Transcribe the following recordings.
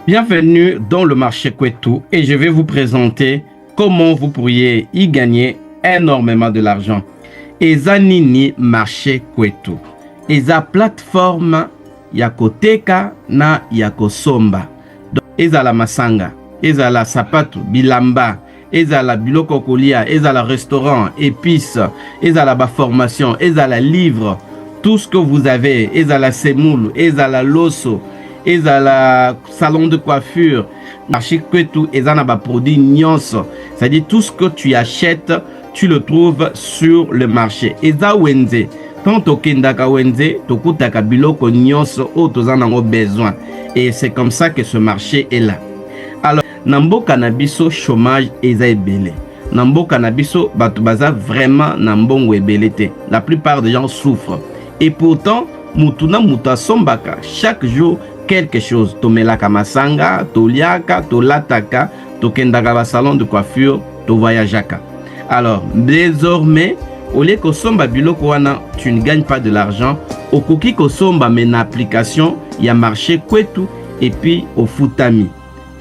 Bienvenue dans le marché Kwetu et je vais vous présenter comment vous pourriez y gagner énormément de l'argent. Eza nini marché Kwetu? Eza plateforme ya koteka na ya kosomba. Eza la masanga, eza la sapatu, bilamba, eza la biloko kolia, eza la restaurant, épices, eza la formation, eza la livre, tout ce que vous avez, eza la semoule, eza la loso, eza la salon de coiffure, marché Kwetu, eza na ba produit nyonso. C'est-à-dire tout ce que tu achètes, tu le trouves sur le marché. Eza wenze. Quand tokendaka wenze, tokutaka biloko nyonso o tozana ngo besoin. Et c'est comme ça que ce marché est là. Alors, namboka na biso chômage eza ebele. Namboka na biso bato baza vraiment na mbongo ebele te. La plupart des gens souffrent. Et pourtant, mutuna muta sombaka chaque jour quelque chose. Tomelaka masanga, toliaka, tolataka, tokendaka ba salon de coiffure, to voyageaka. Alors, désormais, au lieu que somba biloko wana, tu ne gagnes pas de l'argent. Au koki ko somba men application, il y a marché Kwetu et puis au Futami.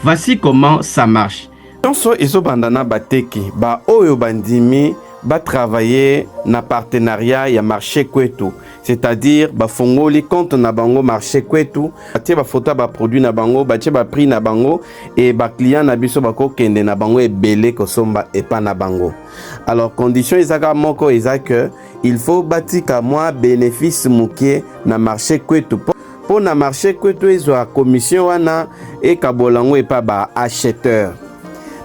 Voici comment ça marche. Nyonso ezobandana bateki ba oyo bandimi ba travailler na partenariat ya marché Kwetu, c'est-à-dire ba fongoli compte na bango marché Kwetu, batie ba photo ba produit na bango, batie ba prix na bango et ba client na biso bako kende na bango ebele ko somba epa na bango. Alors condition ezaka moko ezaka il faut batika moi bénéfice mukie na marché Kwetu. Pour na marché Kwetu ezwa commission wana et kabolango epa ba acheteur.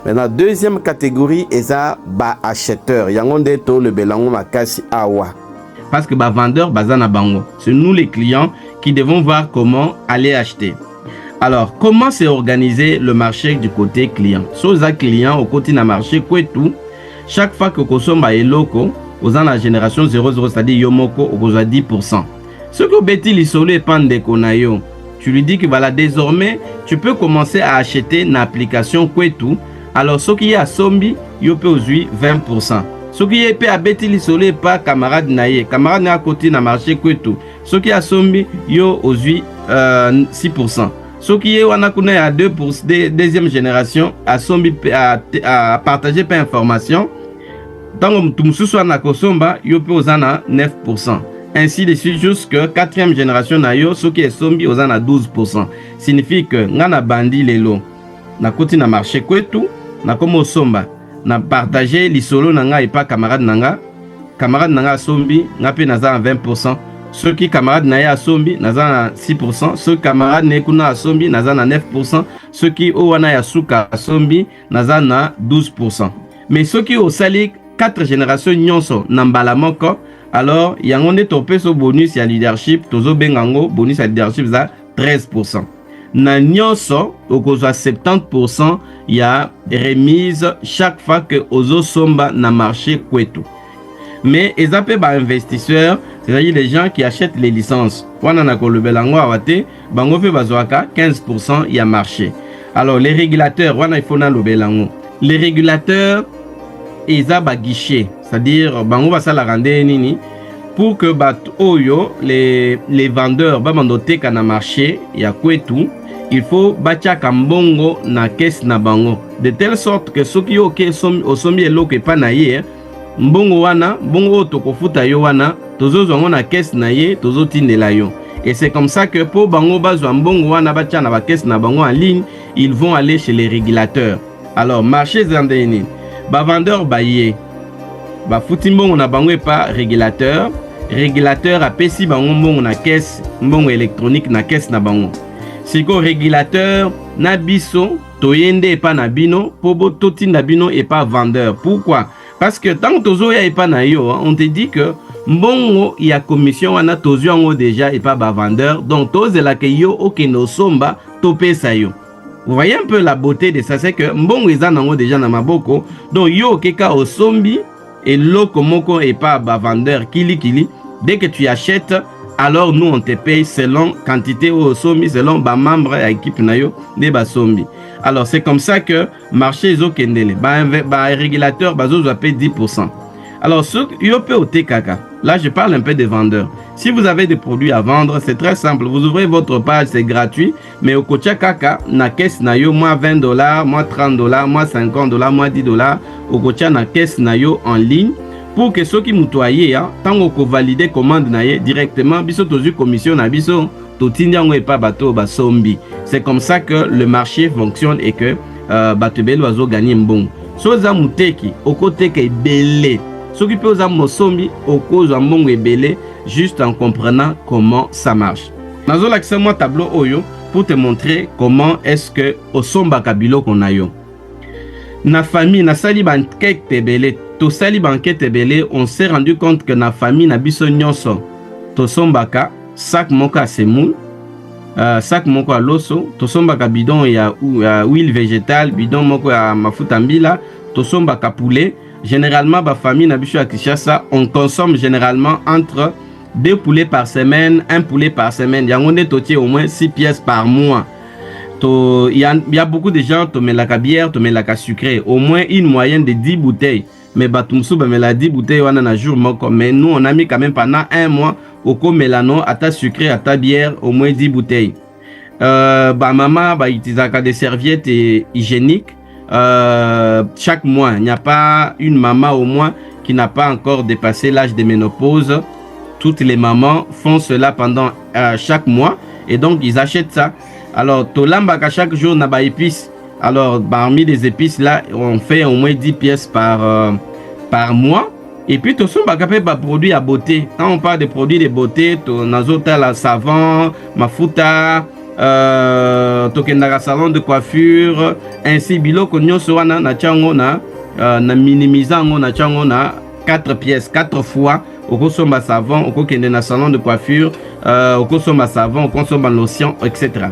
Maintenant, deuxième catégorie, est ba acheteur. Yangonde to le belango makasi awa. Parce que ba vendeur bazana bango. C'est nous les clients qui devons voir comment aller acheter. Alors, comment s'est organisé le marché du côté client? Sur les clients au côté na marché Kwetu, chaque fois que consomme ba eloko, aux ans la génération 00, c'est-à-dire yomoko au 10%. Ce que beti l'isolé pande konayo, tu lui dis que voilà, désormais, tu peux commencer à acheter une application Kwetu. Alors, ce qui est à Sombi, yo peut aujourd'hui 20%. Ce qui est à Beti l'isolé pas camarade naye. Camarade na côté na marché Kwetu. Ce qui est à Sombi, yo aujourd'hui 6%. Ce qui est wanakuna à 2%, deuxième génération, à Sombi à partager pas information. Tant que tu me na kosomba, yo peut aux 9%. Ainsi de suite jusqu'à quatrième génération na yo, ce qui est Sombi aux 12%. Signifie que ngana bandi lelo na côté na marché Kwetu. Na komo somba na partager lisolo nanga et pas camarade nanga sombi na pe naza 20%, ceux qui camarade na ya sombi naza 6%, ceux camarade ne kuna sombi naza na 9%, ceux qui owana ya suka sombi naza na 12%. Mais ceux qui au sali 4 générations nyonso na mbala moko, alors yango topé so bonus ya leadership tozo bengango bonus ya leadership za 13%. Na nyonso okozwa 70% ya remise chaque fois que ozo somba na marché Kwetu. Mais ezape ba investisseurs, c'est-à-dire les gens qui achètent les licences. Wana na kolobelango awate, bango fe bazwaka 15% ya marché. Alors les régulateurs, wana ifo na lobelango. Les régulateurs eza ba guichet, c'est-à-dire bango basala rande nini pour que bat oyo les vendeurs ba mandote kana marché ya Kwetu. Il faut batia kambongo na caisse na bango de telle sorte que ceux qui ok osomi eloko epa na ye mbongo wana bongo tokofuta yo wana tozo zongo na caisse na ye tozo tindela yo. Et c'est comme ça que pour bango bazwa mbongo wana batia na ba caisse na bango en ligne, ils vont aller chez les régulateurs. Alors marché zandeni ba vendeur ba ye ba futi mbongo na bango epa régulateur apesi bango mbongo na caisse mbongo électronique na caisse na bango. Siko régulateur na biso toyende epa na bino pobo totinda bino epa vendeur. Pourquoi? Parce que tant que tozo ya epa na yo, on te dit que mbongo ya commission wana tozo yango déjà epa ba vendeur. Donc tozela ke yo okeno somba topesa yo. Vous voyez un peu la beauté de ça, c'est que mbongo eza nango déjà na maboko. Donc yo keka osombi et loko moko epa ba vendeur kili. Dès que tu achètes, alors nous on te paye selon quantité ou sombi, selon ba membre à équipe nayo de ba sombi. Alors c'est comme ça que marché zo kendele ba régulateur bazo zo paye 10%. Alors ce yo peut au kaka Là, je parle un peu des vendeurs. Si vous avez des produits à vendre, c'est très simple. Vous ouvrez votre page, c'est gratuit. Mais au Kocha Kaka, na caisse na yo, moi $20, moi $30, moi $50, moi $10. Au Kocha na caisse na yo en ligne. Pour que ceux qui moutoyent, tant qu'on valide commande na ye, directement, biso tozu commission na biso, totindiango et pas bateau, ba sombi. C'est comme ça que le marché fonctionne et que bateau bel oiseau gagne un bon. Soza mouteki, au côté que belé. Ce qui peut aux sombi, au cause en bon et belé, juste en comprenant comment ça marche. Nazo l'accès moi tableau oyo pour te montrer comment est-ce que au somba kabilo qu'on a yo. Na famille, na sali banquette belé, to sali banquette belé, on s'est rendu compte que na famille na biso nyonso, to sombaka, sac moka semoule, sac moko à loso, to sombaka bidon ya huile végétale, bidon moko ya mafuta mbila, to sombaka poulet. Généralement, ma famille na biso à Kinshasa, on consomme généralement entre 2 poulets par semaine, 1 poulet par semaine. On est au moins 6 pièces par mois. Il y a beaucoup de gens qui mettent la bière, qui mettent la sucrée. Au moins une moyenne de 10 bouteilles. Mais Batumsou, mais la 10 bouteilles, on a un jour. Mais nous, on a mis quand même pendant un mois au co-mélano, à ta sucrée, à ta bière, au moins 10 bouteilles. Maman, utilise des serviettes hygiéniques. Chaque mois, il n'y a pas une maman au moins qui n'a pas encore dépassé l'âge de ménopause. Toutes les mamans font cela pendant chaque mois et donc ils achètent ça. Alors, tolambaka chaque jour n'a pas épices. Alors, parmi les épices là, on fait au moins 10 pièces par mois. Et puis, tout ça, produits à beauté. Quand on parle de produits de beauté, on a la savon, mafuta, tokendaka salon de coiffure, ainsi biloko nyonso wana na chango na minimizango na chango na 4 pièces, 4 fois. Okosomba savon, okokende na salon de coiffure, okosomba savon, okosomba lotion, etc.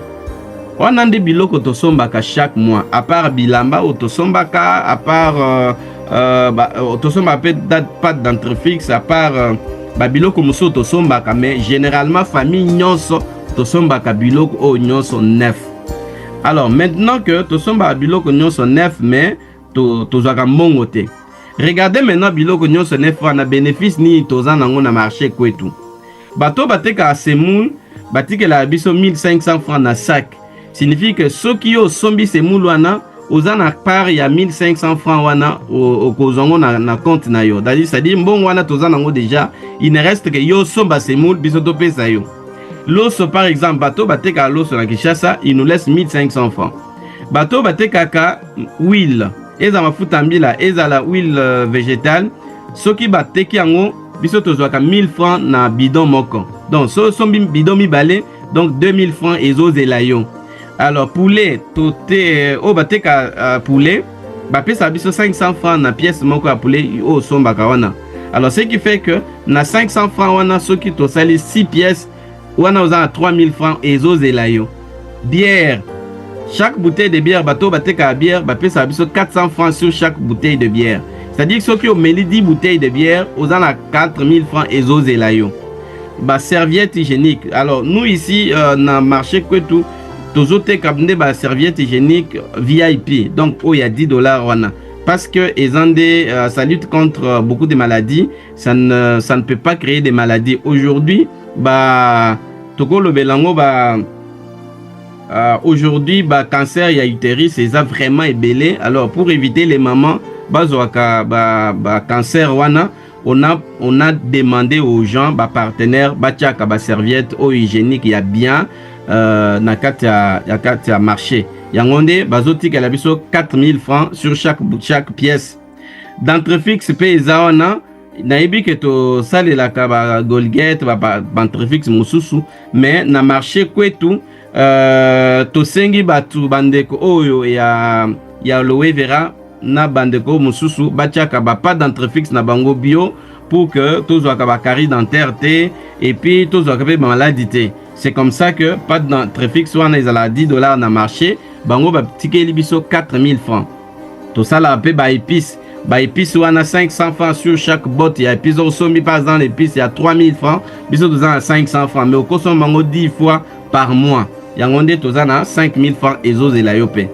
On a des biloko tosombaka chaque mois, à part bilamba, otosombaka, à part otosomba pâte dentifrice, à part biloko muso tosombaka, mais généralement famille nyonso tosombaka biloko o nyonso neuf. Alors maintenant que tosombaka biloko nyonso neuf, mais tozaka mbongo te. Regardez maintenant biloko nyonso neuf na bénéfice ni tozan nango na marché kwetu. Bato bateka a semoule, batike la biso 1500 francs na sac. Signifie que ceux qui ont sombi semoule wana, ozan na part ya 1500 francs wana au kozongo na compte na yo. C'est-à-dire mbongo wana tozan nango déjà, il ne reste que yo somba semoule biso to pesa yo. L'osso par exemple, bateau bateka l'osso na Kinshasa, il nous laisse 1500 francs. Bateau bateka ka huile, eza mafuta mbila, eza la huile végétale, soki bateki yango biso tozwaka 1000 francs na bidon moko. Donc so sombi bidon mibale, donc 2000 francs ezozela yo. Alors poulet toté o bateka poulet, bapesa biso 500 francs na pièce moko ya poulet o sombaka wana. Alors ce qui fait que na 500 francs wana soki tosali 6 pièces wana oza 3000 francs ezozela yo. Bière, chaque bouteille de bière bateau bateka bière bapesa biso 400 francs sur chaque bouteille de bière. C'est-à-dire que ceux qui ont mis 10 bouteilles de bière aux a 4000 francs ezozela yo. Serviette hygiénique. Alors nous ici dans le marché Kwetu tozote kabne serviette hygiénique VIP. Donc il y a $10 wana. Parce que ça lutte contre beaucoup de maladies, ça ne peut pas créer des maladies. Aujourd'hui, tokolo belango aujourd'hui cancer ya utérus c'est ça vraiment ébélé. Alors pour éviter les mamans cancer wana, on a demandé aux gens partenaires bachaka serviette hygiénique ya bien na kati ya marché. Yangonde bazotika la biso 4000 francs sur chaque pièce. Dentifrice pe zaona naibi que to salela ka Golgate dentifrice mususu, mais na marché Kwetu to sengi batu bandeko oyo ya aloe vera na bandeko mususu bachaka pas dentifrice na bango bio pour que tozwaka ba carie dentaire te et puis tozwaka pe maladie te. C'est comme ça que pas de dentifrice wana ezala $10 na marché. Bango tikeli biso 4000 francs. Tout ça là ba épices wana 500 francs sur chaque botte ya épices au sombi pas dans l'épice il y a 3000 francs biso à 500 francs mais au consomme bango 10 fois par mois. Yangonde tozana 5000 francs ezozela yo pe.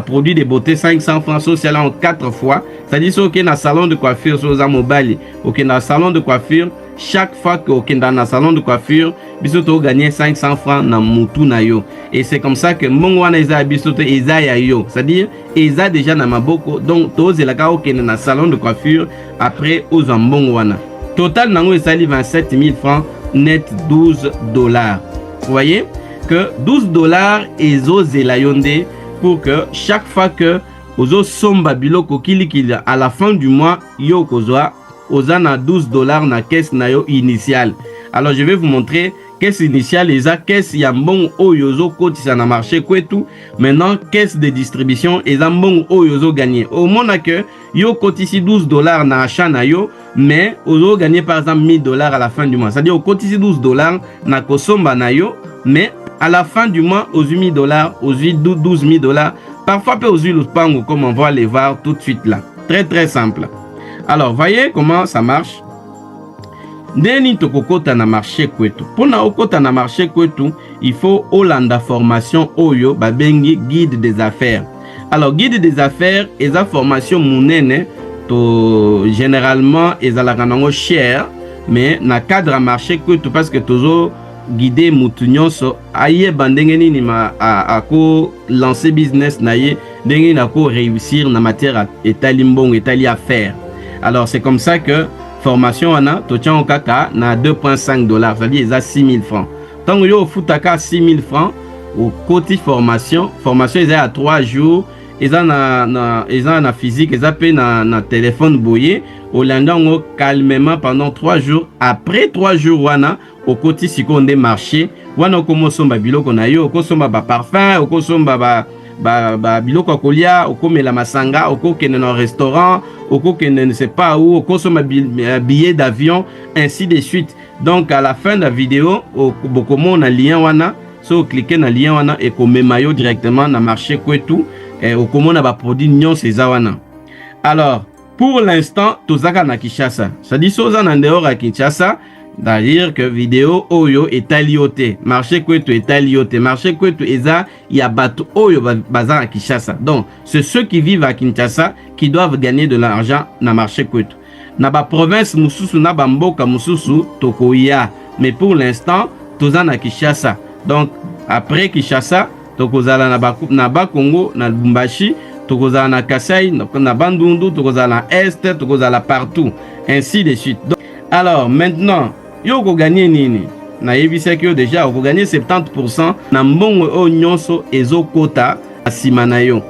Produit de beauté 500 francs social en 4 fois. C'est-à-dire que na salon de coiffure soza mobile, OK na salon de coiffure chaque fois que au dans salon de coiffure biso to gagner 500 francs na mutu na yo. Et c'est comme ça que mbongo wana eza biso to eza ya yo, c'est-à-dire eza déjà na maboko, donc to zelaka okende na salon de coiffure après aux mbongo wana. Total nango ezali 27 000 francs net, $12. Vous voyez que $12 ezo zela yonde pour que chaque fois que ozo somba biloko kili à la fin du mois yo kozwa ozana $12 na caisse na yo initiale. Alors je vais vous montrer caisse initiale eza caisse ya mbongo oyo ozo kotisa na marché kwetu. Maintenant caisse de distribution eza mbongo oyo ozo gagner. Au mona que yo kotisi $12 na achat na yo, mais ozo gagner par exemple $1000 à la fin du mois. C'est-à-dire au kotisi $12 na kosomba na yo, mais à la fin du mois aux $1000, aux $12,000. Parfois peu aux huiles pango comme on va les voir tout de suite là. Très très simple. Alors voyez comment ça marche. Deni tokokota na marché kwetu. Pona okota na marché kwetu, il faut olanda formation oyo babengi guide des affaires. Alors guide des affaires eza formation munene to généralement ezalaka nango cher, mais na cadre à marché kwetu parce que tozo guider mutu nyonso ayeba ndenge nini ako lancer business na ye, ndenge na ko réussir na matière etali mbongo etali affaire. Alors c'est comme ça que formation wana to tient au kaka na $2.5, c'est-à-dire ils a 6 000 francs. Tant que yo futaka 6 000 francs au côté formation ils a à 3 jours, ils ont na physique, ils ont na téléphone boyé au landango calmement pendant 3 jours. Après 3 jours wana au côté sikonde marché wana komo somba biloko na yo, ko somba ba parfum, ko somba ba biloko kolia, ko mela masanga, ko kene na restaurant, ko kene ne sais pas où, ko somba billet d'avion, ainsi de suite. Donc à la fin de la vidéo bokomo na lien wana, so cliquer na lien wana et ko memayo directement na marché kwetu et au komo na ba produit nyon ces wana. Alors pour l'instant tozaka na Kinshasa, ça dit soza na dehors à Kinshasa. C'est-à-dire que vidéo oyo etaliote, marché kwetu etaliote, marché kwetu eza ya bato oyo baza à Kinshasa. Donc c'est ceux qui vivent à Kinshasa qui doivent gagner de l'argent na marché kwetu. Na ba province mususu na ba mboka mususu tokoya, mais pour l'instant toza na Kinshasa. Donc après Kinshasa tokozala na ba Congo na Lubumbashi, tokozala na Kasai, na Bandundu, tokozala na Est, tokozala partout, ainsi de suite. Donc, alors maintenant yo ko gagner nini na yebisa ki yo déjà ko gagner 70% na mbongo o nyonso ezokota asima na yo.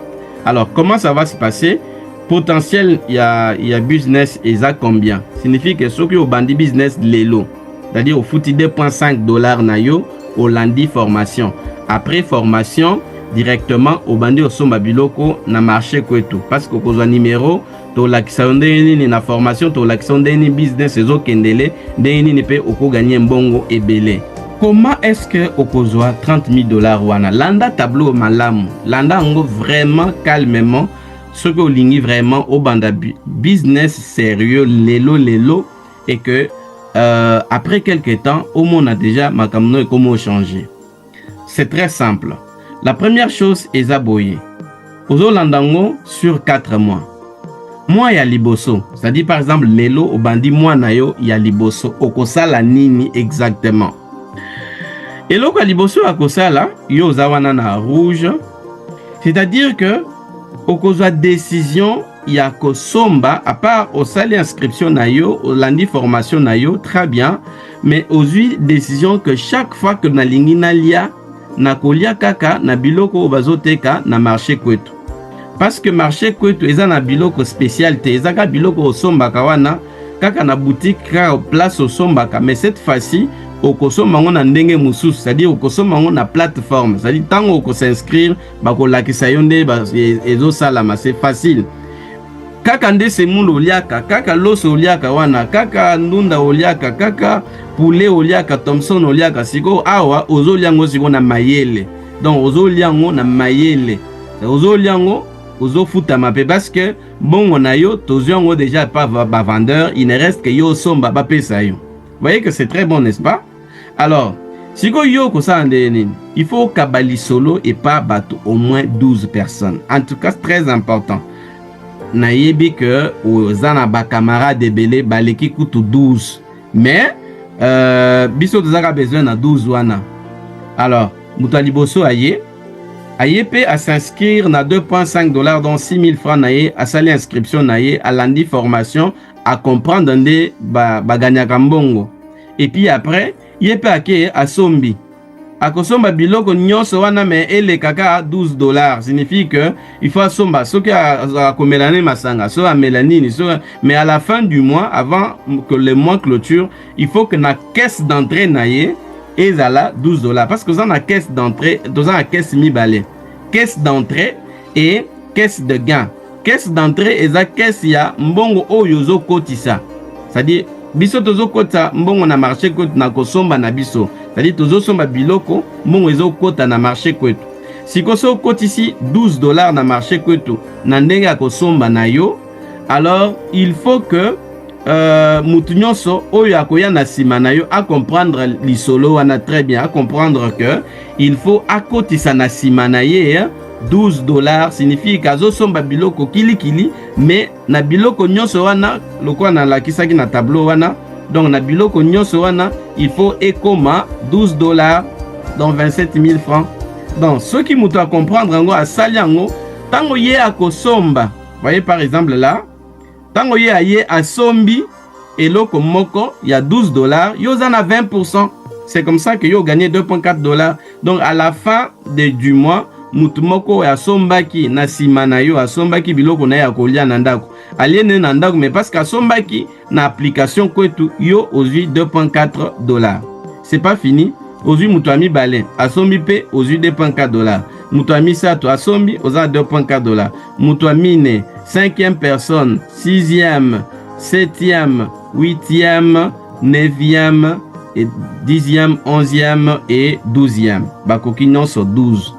Alors comment ça va se passer? Potentiel il y a business eza combien? Signifie que ceux qui au bandi business lelo, c'est-à-dire au fouti $2.5 na yo au landi formation. Après formation directement au bandi au somba biloko na marché kwetu parce que kozwa numéro to lakisonde ni na formation to lakisonde ni business ezo kendele ndeni ni pe oko gagner mbongo ebele. Comment est-ce que okozwa $30,000 wana? Landa tableau malamu, landa ngo vraiment calmement, ce que olingi vraiment au banda business sérieux lelo et que après quelques temps au monde a déjà makamno et comment changer. C'est très simple. La première chose est aboyer. Ozo landango sur 4 mois. Moi ya liboso, c'est-à-dire par exemple lelo au bandi moi na yo ya liboso okosala nini exactement. Et loko ya liboso akosala yo zawana na rouge, c'est-à-dire que okozwa décision ya kosomba à part osali inscription na yo, olandi formation na yo très bien, mais ozwi décision que chaque fois que na lingi na lia na kolia kaka na biloko bazoteka na marché kwetu. Parce que marché kwetu eza na biloko spécialité, eza ka biloko osombaka wana kaka na boutique ka place osombaka, mais cette fois-ci okosomba ngo na ndenge mususu, c'est-à-dire okosomba ngo na plateforme, c'est-à-dire tango okos'inscrire bakolakisa yo nde ezosalama, c'est facile. Kaka nde semundo oliaka, kaka loso oliaka wana, kaka ndunda oliaka, kaka poulet oliaka, Thomson oliaka, siko awa ozoliango siko na mayele. Donc ozoliango na mayele. Ozoliango ozofuta mape parce que bon on a yo toziongo déjà pas ba vendeur, il ne reste que yo somba ba pesa yo. Vous voyez que c'est très bon, n'est-ce pas? Alors, siko yo ko sa ndeni, il faut kabali solo et pas bateau au moins 12 personnes. En tout cas, c'est très important. Nayebi que aux anaba camarades de belé baleki kutu 12. Mais biso tozaka besoin na 12 wana. Alors mutu ya liboso aye pe à s'inscrire na 2.5 $, donc 6 000 francs na ye, asali inscription na ye, alandi formation à comprendre nde baganyaka mbongo. Et puis après ye pe ake asombi akosomba biloko nyonso wana, mais ele kaka $12 signifie que il faut asomba soki akomelane masanga so amelanini so, mais à la fin du mois, avant que le mois clôture, il faut que na caisse d'entrée na ye ezala $12 parce que ça na caisse d'entrée, dans la caisse mibale, caisse d'entrée et caisse de gain. Caisse d'entrée eza caisse ya mbongo oyo zo kotisa, c'est-à-dire biso tozo kota mbongo na marché kwetu na kosomba na biso, c'est-à-dire tozo somba biloko mbongo ezo kota na marché kwetu. Siko so kotisi $12 na marché kwetu na ndenge ya kosomba na yo, alors il faut que mutu nyonso oyo akoya na sima na yo a comprendre lisolo wana très bien, a comprendre que il faut akotisa na sima na ye $12 signifie kazo somba biloko kilikili, mais na biloko nyonso wana lokwa na lakisaki na tableau wana, donc na biloko nyonso wana il faut ekoma $12, donc 27 000 francs. Donc ce qui mutu a comprendre ngo asali yango tango ye akosomba, voyez par exemple là, tango ye aye asombi eloko moko ya $12, yo zana 20%. C'est comme ça que yo gagné $2.4. Donc à la fin du mois, mutu moko ya sombaki na sima na yo asombaki biloko na ya kolia na ndako, aliene na ndako, mais parce que asombaki na application kwetu yo ozui $2.4. C'est pas fini. Ozui mutu ami bale asombi pe ozui $2.4. Mutu ami sato asombi oza $2.4. Mutu amine 5e personne, 6e, 7e, 8e, 9e et 10e, 11e et 12e. Bakoki nyonso 12.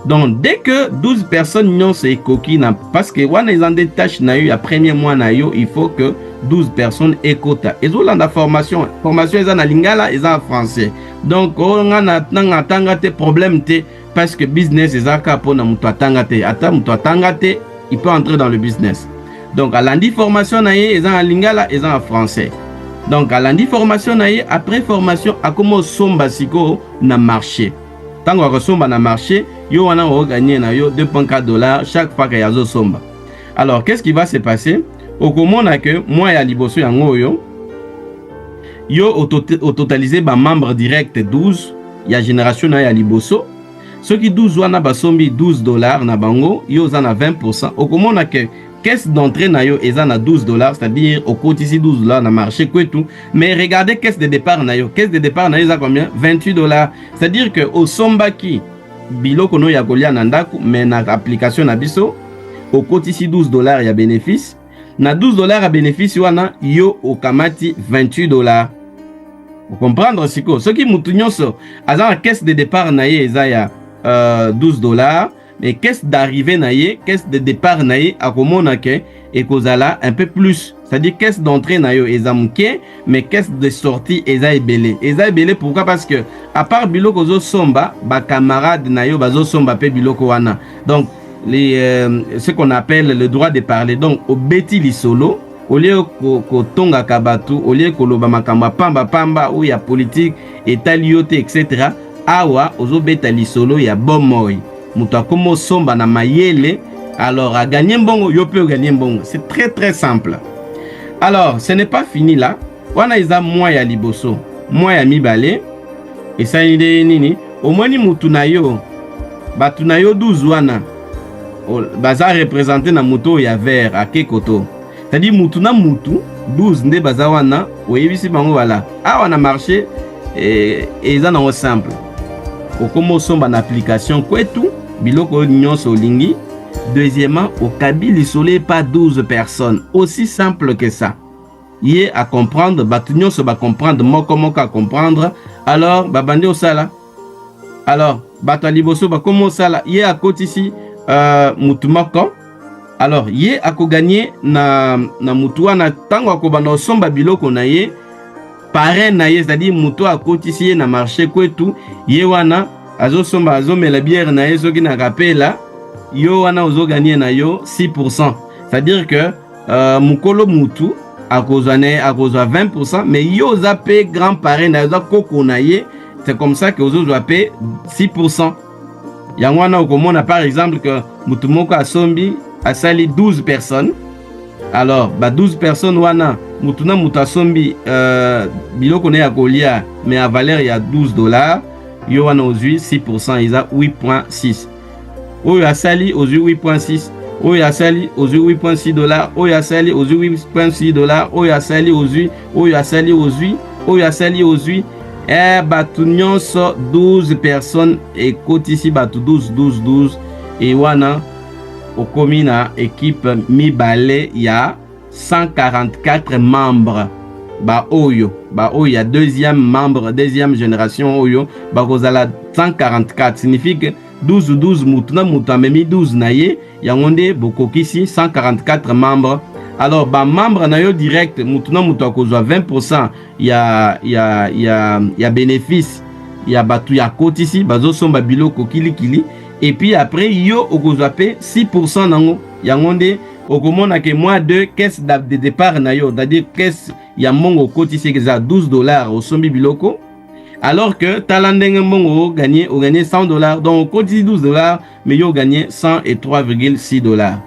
Donc dès que 12 personnes nyonso ekoki na, parce que wana ils ont des tâches na yo ya premier mois na yo, il faut que 12 personnes ekota. Ezolanda formation eza na lingala, eza en français. Donc on a tanga te problème te, parce que business eza ka pona mutu atanga te, ata mutu atanga te il peut entrer dans le business. Donc à lundi formation na ye eza en lingala, eza en français. Donc à lundi formation na ye, après formation akomo somba siko na marché. Tango akosomba na marché, yo wana o gagner na yo $2.4 chaque fois que yazo somba. Alors qu'est-ce qui va se passer? Okomona que moi ya liboso yango yo au totaliser ba membre direct 12 ya génération na ya liboso. Ceux qui 12 wana basombi $12 na bango, yo zana 20%. Okomona que caisse d'entrée na yo eza na $12, c'est-à-dire au côté ici $12 na marché kwetu, mais regardez caisse de départ na yo. Caisse de départ na yo eza combien? $28. C'est-à-dire que au sombaki biloko no ya kolia na ndako, mais na application na biso au côté ici $12 ya bénéfice. Na $12 à bénéfice wana yo okamati $28. Vous comprendre siko? Ce qui mutu nyonso aza na caisse de départ na ye eza ya $12, mais caisse d'arrivée na ye, caisse de départ na ye akomona ke ekozala un peu plus, c'est-à-dire caisse d'entrée na yo eza muke, mais caisse de sortie eza ebele. Eza ebele pourquoi? Parce que à part biloko zo somba, ba camarade na yo bazo somba pe biloko wana. Donc ce qu'on appelle le droit de parler. Donc au beti li solo, au lieu ko tonga kabatu, au lieu ko loba makamba pamba ou ya politique état liote etc. Awa ozo beta li solo ya bomoy. Mutu akomo somba na mayele, alors a gagner mbongo, yo peut gagner mbongo. C'est très très simple. Alors ce n'est pas fini là. Wana iza moi ya liboso, moi ya mibale, et ça ide nini? Au moins ni mutu na yo, batu na yo 12 wana baza représenté na mutu ya vert à kekoto. C'est-à-dire mutu na mutu 12 nde baza wana, oyebisi bango wala. Awa na marché eza na simple. Okomo somba na application kwetu biloko nyonso lingi. Deuxièmement, au kabili isolé pas 12 personnes, aussi simple que ça. Yé à comprendre, batu nyonso ba comprendre, moko à comprendre. Alors babande osala. Alors batu liboso ba komo sala, yé à côté ici mutu moko. Alors yé a ko gagner na mutu wana tango akobana osomba biloko na ye. Pareil na ye, c'est-à-dire mutu a côté ici na marché kwetu, yé wana azo somba azo mela bière na ye soki na kapela, yo wana ozo gagner na yo 6%. C'est-à-dire que mukolo mutu akozwa 20%, mais yo oza pe grand parrain na oza koko na ye, c'est comme ça que ozozwa pe 6%. Yango wana okomona par exemple que mutu moko asombi asali 12 personnes. Alors, 12 personnes wana mutu na mutu asombi biloko na ya kolia mais à valeur ya $12, yo wana ozwi 6%, eza 8.6. Oyo asali ozwi 8.6. Oyo asali ozwi $8.6, oyo asali ozwi $8.6, oyo asali ozwi, oyo asali ozwi, oyo asali ozwi. Batu nyonso 12 personnes ekoti ici batu 12 et wana okomi na équipe mibale ya 144 membres. Oyo ya deuxième génération oyo bakozala 144, signifie que 12 mutu na mutu amemi 12 na ye, yango nde bokokisi 144 membres. Alors membre na yo direct mutu na mutu akozwa 20% ya bénéfice ya batu ya kotisi bazosomba biloko kilikili, et puis après yo okozwa pe 6% nango, yango nde okomona ke mois de caisse de départ na yo, c'est-à-dire caisse ya mbongo kotisi eza $12 osombi biloko, alors que tala ndenge mbongo o gagné $100, donc kotisi $12 mais yo gagné $103,6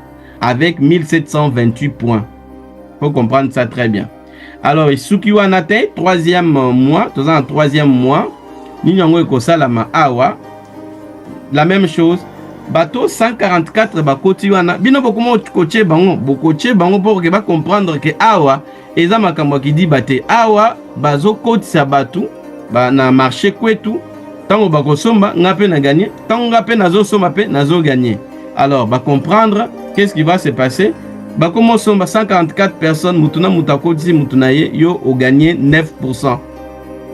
avec 1728 points. Faut comprendre ça très bien. Alors, suki wana te troisième mois, tout en troisième mois, ni yango ekosalama awa, la même chose. Bateau 144 bakoti wana, bino bokomo koche bango pour que ba comprendre que awa eza makambo ki di bate awa bazo kotisa batu na marché kwetu, tango bakosomba ngape na gagner, tango ngape nazo somba pe nazo gagner. Alors, comprendre qu'est-ce qui va se passer. Comme on somba 144 personnes, mutuna mutakoti mutuna ye, yo au gagné 9%.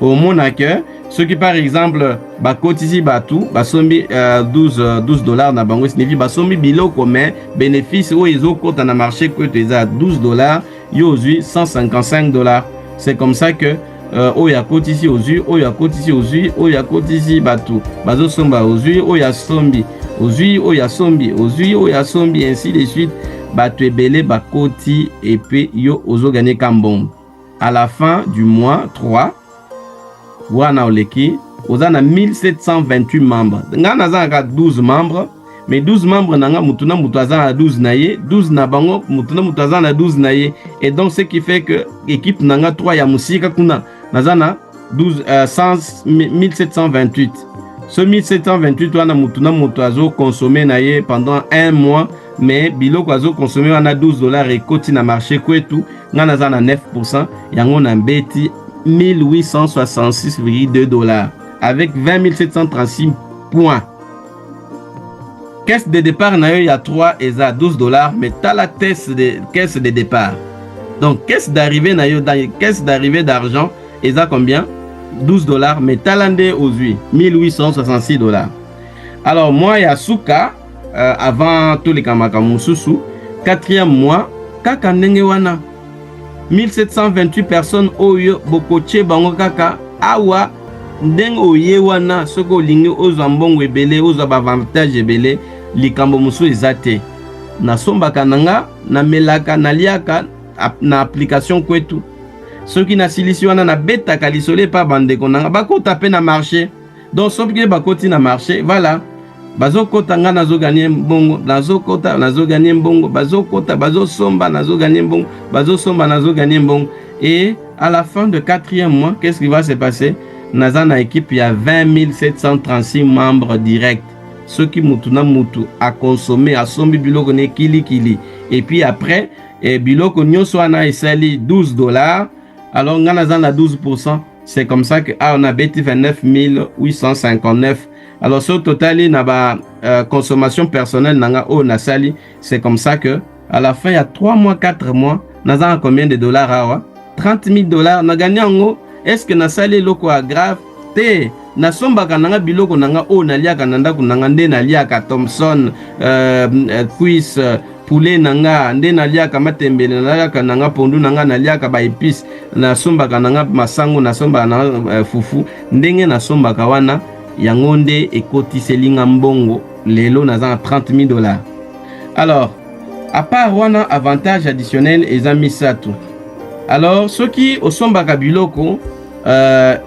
Au moins que ceux qui par exemple bakotisi batu basombi $12 na bango, signifie basombi biloko mais bénéfice ou ils ont compte na marché que tu as $12, yo ozui $155. C'est comme ça que oya kotisi ozui, oya kotisi ozui, oya kotisi batu bazo somba ozui, oya sombi ozui, oya sombi ozui, oya sombi, ainsi de suite. Batu ebele bakoti et puis yo ozo gagné kambon. À la fin du mois 3, wana oleki oza na 1728 membres. Nga naza ka 12 membres, mais 12 membres nanga mutuna mutu aza na 12 na ye, 12 na bango mutuna mutu aza na 12 na ye, et donc ce qui fait que équipe nanga 3 ya musika kuna naza na 1728. Ce 1728 wana mutuna mutu azo consommer na ye pendant un mois, mais biloko azo consommer wana $12 et koti na marché kwetu nga naza na 9%, yango na mbeti $1866,2 avec 20 736 points. Caisse de départ na yo ya 3 eza $12, mais t'as la caisse de départ. Donc caisse d'arrivée na yo, caisse d'arrivée d'argent eza combien? $12, mais talande ozui $1866. Alors moi ya suka avant tous les kamaka mususu, 4e mois kaka ndenge wana 1728 personnes oyo bokoche bango kaka awa ndenge oye wana soko olingi ozwa mbongo ebele, ozwa bavantage ebele, likambo musu eza te. Nasombaka nanga namelaka naliaka na application kwetu, soki nasilisi wana nabetaka lisole pa bandeko nanga bakota pe na marché. Donc soki bakoti na marché, voilà, bazokota nga nazo gagner mbongo, nazokota nazo gagner mbongo, bazokota bazosomba nazo gagner mbongo, bazosomba nazo gagner mbongo. Et à la fin de 4e mois, qu'est-ce qui va se passer? Naza na équipe, il y a 20 736 membres directs. Ceux qui mutuna mutu a consommé, a sombi biloko ne kili. Et puis après, biloko nyonso wana esali $12. Alors nga naza na 12%. C'est comme ça que on a bêti 29 859. Alors sur total il na consommation personnelle nanga o na sali, c'est comme ça que à la fin il y a 3 mois 4 mois naza combien de dollars awa? $30,000 na gagné ngo. Est-ce que na sali loko a grave te? Na sombaka nanga biloko nanga o na liaka nanda kunanga nde na liaka Thompson cuisse poulet nanga nde na liaka matembele na liaka nanga pondu nanga na liaka ba épices na sombaka nanga masango na sombaka nanga fufu ndenge na sombaka wana yango nde ekotiselinga mbongo lelo naza na $30,000. Alors à part wana avantage additionnel eza misatu. Alors soki osombaka biloko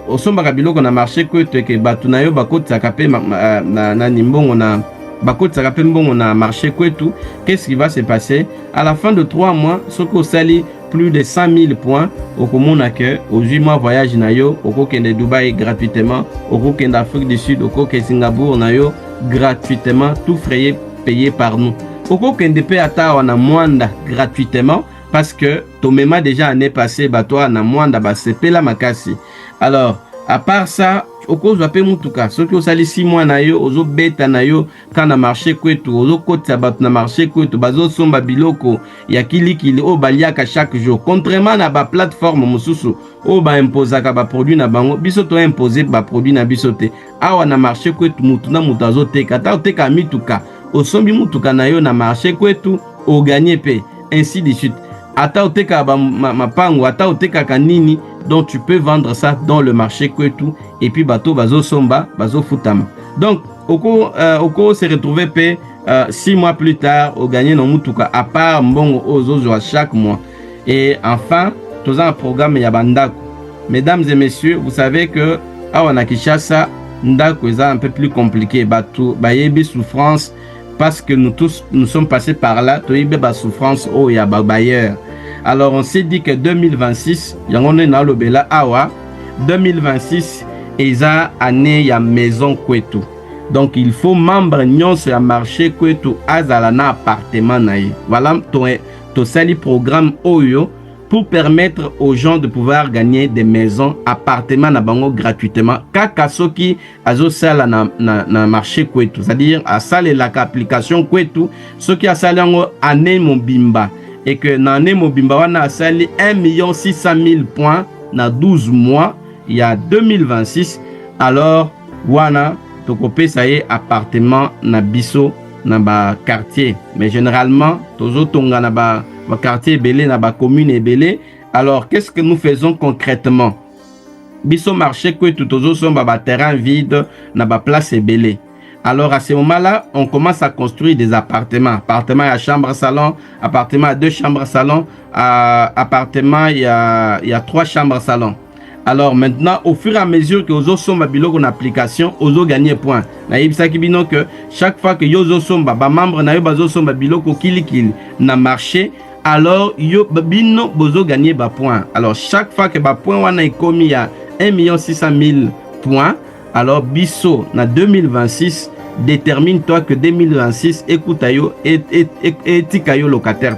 osombaka biloko na marché kwetu ke bato na yo bakotisaka pe na nimbongo na bakotisaka pe mbongo na marché kwetu, qu'est-ce qui va se passer à la fin de 3 mois? Soki osali plus de 100 000 points, okomona que au 8 mois voyage na yo okokende Dubaï gratuitement, okokende Afrique du Sud, okokende Singapour na yo gratuitement, tout frais payé par nous. Okokende pe ata wana mwanda gratuitement parce que tomema déjà année passée batwa na mwanda basepela makasi. Alors à part ça okozwa pe mutuka soki osali 6 mois na yo ozobeta na yo kana marché kwetu ozokotisa bato na marché kwetu bazosomba biloko ya kilikili oyo baliaka chaque jour, contrairement na baplateforme mosusu oyo baimposaka baproduit na bango. Biso toimpose baproduit na biso te. Awa na marché kwetu mutu na mutu azoteka, ata oteka mituka osombi mutuka na yo na marché kwetu oganye pe, ainsi de suite. Ata oteka mapango, ata oteka kanini, donc tu peux vendre ça dans le marché kwetu et puis bateau bazo somba bazo futama. Donc oko se retrouver pe 6 mois plus tard au gagner no mutuka à part mbongo ozo chaque mois. Et enfin tous un programme ya bandako. Mesdames et messieurs, vous savez que awa na Kinshasa ndako est un peu plus compliqué, bateau bayebi souffrance parce que nous tous nous sommes passés par là, toyebi ba souffrance o ya ba bailleur. Alors on s'est dit que 2026, yangone na lobela awa 2026 eza année ya maison kwetu. Donc il faut membre nyonso ya marché kwetu azala na appartement na ye. Voilà to sali programme oyo pour permettre aux gens de pouvoir gagner des maisons, appartements na bango gratuitement. Kaka soki azo sala na marché kwetu, c'est-à-dire à sala la application kwetu, soki a sala ngo année mobimba et que na année mobimba wana a sali 1 600 000 points na 12 mois, il y a 2026. Alors wana tokope ça y est appartement na biso na ba quartier, mais généralement tozo tonga na ba quartier belé na ba commune belé. Alors qu'est-ce que nous faisons concrètement? Biso marché que tout tozo son ba terrain vide na ba place belé. Alors à ce moment-là, on commence à construire des appartements. Appartement à chambre salon, appartement à 2 chambres salon, appartement il y a 3 chambres salon. Alors maintenant, au fur et à mesure que Ozo Somba biloko en application, Ozo gagner point. Na yebisa kibino que chaque fois que Yozo Somba ba membre na yo bazo Somba biloko kilikili na marché, alors yo bino bozo gagner ba point. Alors chaque fois que ba point wana ekomi ya 1 600 000 points, alors biso na 2026 détermine-toi que 2026 écoute yo et tikayo locataire.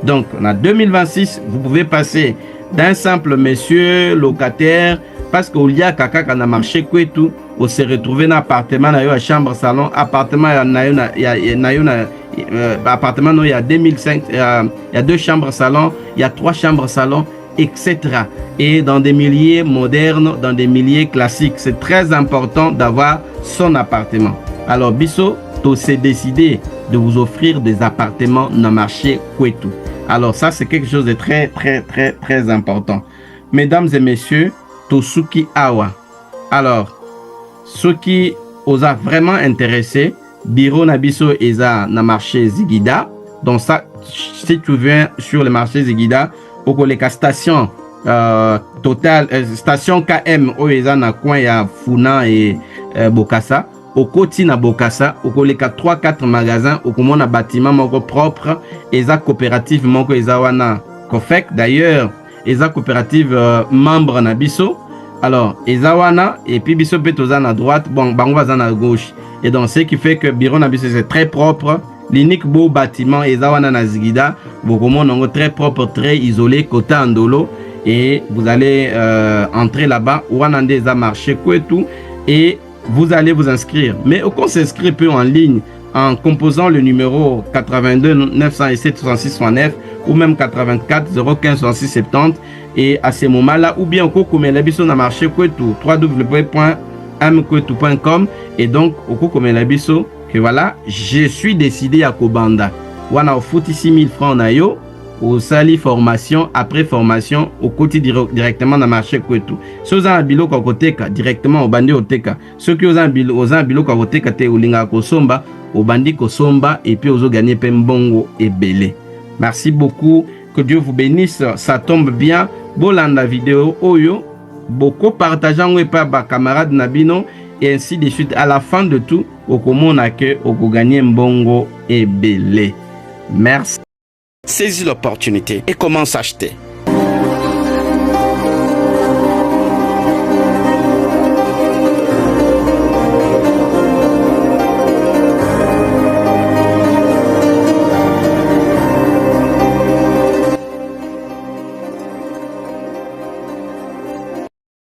Donc na 2026 vous pouvez passer d'un simple monsieur locataire parce qu'il y a kaka quand on a marché kwetu, on se retrouve dans appartement na yo à chambre salon, appartement na yo appartement il y a 2005, il y a 2 chambres salon, il y a 3 chambres salon, etc. Et dans des milliers modernes, dans des milliers classiques, c'est très important d'avoir son appartement. Alors biso to s'est décidé de vous offrir des appartements dans le marché kwetu. Alors ça c'est quelque chose de très important. Mesdames et messieurs, Tosuki Awa. Alors, ceux qui vous a vraiment intéressé, bureau Nabiso Eza na marché Zigida. Donc ça, si tu viens sur le marché Zigida, au collègue station Total, station KM au Eza na coin ya Funa et Bokassa. Au côté na Bokassa, au collègue 3-4 magasins, au comment na bâtiment moko propre, Eza coopérative moko Eza wana Kofek. D'ailleurs, Eza coopérative membre na biso. Alors, Eza wana et puis biso betoza na droite, bon bango baza na gauche. Et donc ce qui fait que bureau na biso c'est très propre. L'unique beau bâtiment Eza wana na Zigida, beaucoup monde très propre, très isolé côté Andolo et vous allez entrer là-bas wana Eza marché kwetu et vous allez vous inscrire. Mais on s'inscrit peu en ligne en composant le numéro 82 907 66 69 ou même 84 015 66 70 et à ce moment-là ou bien au comme l'habitation na marché kwetu www.mkwetu.com et donc au comme l'habitation que voilà, je suis décidé à Kobanda. Wana ofouti 6 000 francs na yo au sali formation après formation au côté directement dans marché kwetu. Ceux qui ont un biloko côté directement au bandi oteka. Ceux qui ont un biloko côté te ulinga kosomba au bandi kosomba et puis aux gagner pembongo et belé. Merci beaucoup Que Dieu vous bénisse. Ça tombe bien. Bolanda vidéo oyo. Beaucoup partageant par ba camarade Nabino. Et ainsi de suite. À la fin de tout, au comment que au gagner mbongo et belé. Merci. Saisis l'opportunité et commence à acheter.